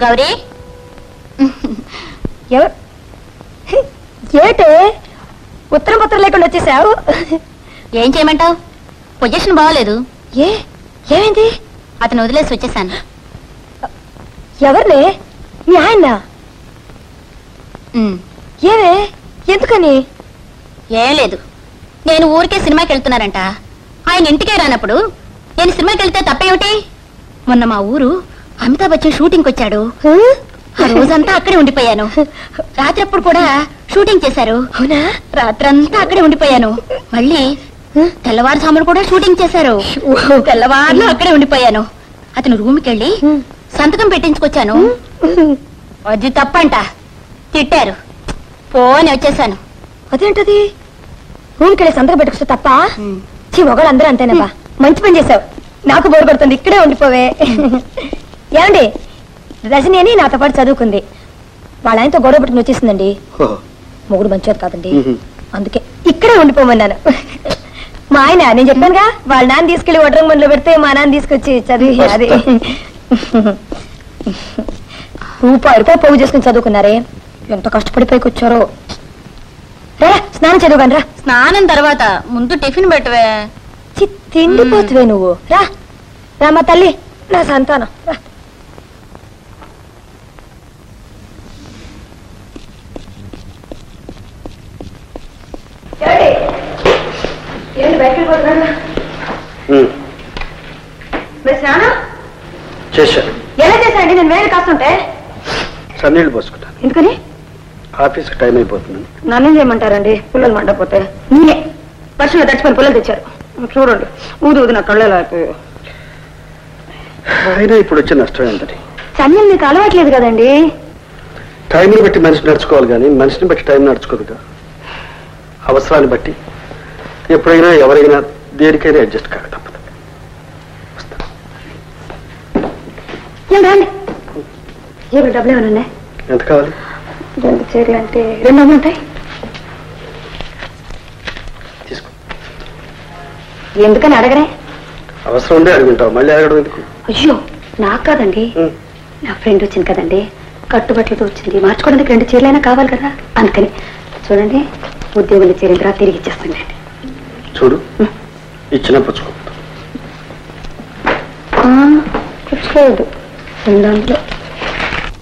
గౌరీ ఏటే ఉత్తరం పత్రం లేకుండా వచ్చేసావు? ఏం చేయమంటావు? పొజిషన్ బాగోలేదు. ఏమైంది? అతను వదిలేసి వచ్చేసాను. ఎవరిని? మీ ఆయన? ఏమే? ఎందుకని? ఏం లేదు, నేను ఊరికే సినిమాకి వెళ్తున్నానంట. ఆయన ఇంటికే రానప్పుడు నేను సినిమాకి వెళ్తే తప్పేమిటి? మొన్న మా ఊరు అమితాబ్ బచ్చన్ షూటింగ్కి వచ్చాడు. ఆ రోజంతా అక్కడే ఉండిపోయాను. రాత్రప్పుడు కూడా షూటింగ్ చేశారు. అవునా? రాత్రంతా అక్కడే ఉండిపోయాను. మళ్ళీ తెల్లవారుజామును కూడా షూటింగ్ చేశారు. తెల్లవారులు అక్కడే ఉండిపోయాను. అతను రూమ్కి వెళ్ళి సంతకం పెట్టించుకొచ్చాను. అది తప్పంట. తిట్టారు. పోని వచ్చేసాను. అదేంటది? రూమ్కి వెళ్ళి సంతకం పెట్టుకొస్తే తప్ప? మొగలు అందరూ అంతేనబ్బా. మంచి పని చేసావు. నాకు బోరు కొడుతుంది, ఇక్కడే ఉండిపోవే. ఏమండి, రజని అని నాతో పాటు చదువుకుంది. వాళ్ళ ఆయనతో గొడవ పెట్టుకుని వచ్చేసిందండి. మొగుడు మంచిది కాదండి, అందుకే ఇక్కడే ఉండిపోమన్నాను. మా ఆయన, నేను చెప్పానుగా, వాళ్ళ నాన్న తీసుకెళ్లి వడ్రంగ మండలో పెడితే మా నాన్న తీసుకొచ్చి చదివి అది రూపాయి పోగు చేసుకుని చదువుకున్నారే. ఎంత కష్టపడి పైకి వచ్చారో. రా స్నానం చదువుగాని రా. స్నానం తర్వాత ముందు టిఫిన్ పెట్టవే. తిండిపోతువే నువ్వు. రా రామా తల్లి, నా సంతానం రా. చేశాను. ఎలా చేశానండి? నేను వేడి కాస్తుంటే సన్నీళ్ళు పోసుకుంటాను. ఎందుకని? ఆఫీస్కి టైం అయిపోతుంది. నన్ను చేయమంటారండి? పుల్లలు మండపోతే నేనే వర్షంలో తడిచిపోయిన పుల్లలు తెచ్చారు. చూడండి, ఊదు ఊది నా కళ్ళలో అయిపోయాయి. అయినా ఇప్పుడు వచ్చే నష్టం ఏంటని? సన్నీళ్ళు మీకు అలవాట్లేదు కదండి. టైంని బట్టి మనిషి నడుచుకోవాలి, కానీ మనిషిని బట్టి టైం నడుచుకోదుగా. అవసరాన్ని బట్టి ఎప్పుడైనా ఎవరైనా దేనికైనా అడ్జస్ట్ కాక తప్పదు. డబ్బులు ఏమైనా ఉన్నాయి? ఎంత కావాలి? 2 చీరలు అంటే 200 ఉంటాయి. తీసుకో. ఎందుకని అడగరే? అవసరం ఉండే అడుగుంటావు, మళ్ళీ అడగడం ఎందుకు? అయ్యో నాకు కాదండి, నా ఫ్రెండ్ వచ్చింది కదండి, కట్టుబట్టలతో వచ్చింది. మార్చుకోవడానికి 2 చీరలైనా కావాలి కదా, అందుకని. చూడండి, ఉద్యోగుల చీరల తర్వాత తిరిగి ఇచ్చేస్తాండి. చూడు, ఇచ్చిన పుచ్చుకో. పుచ్చుకోవద్దు, 200.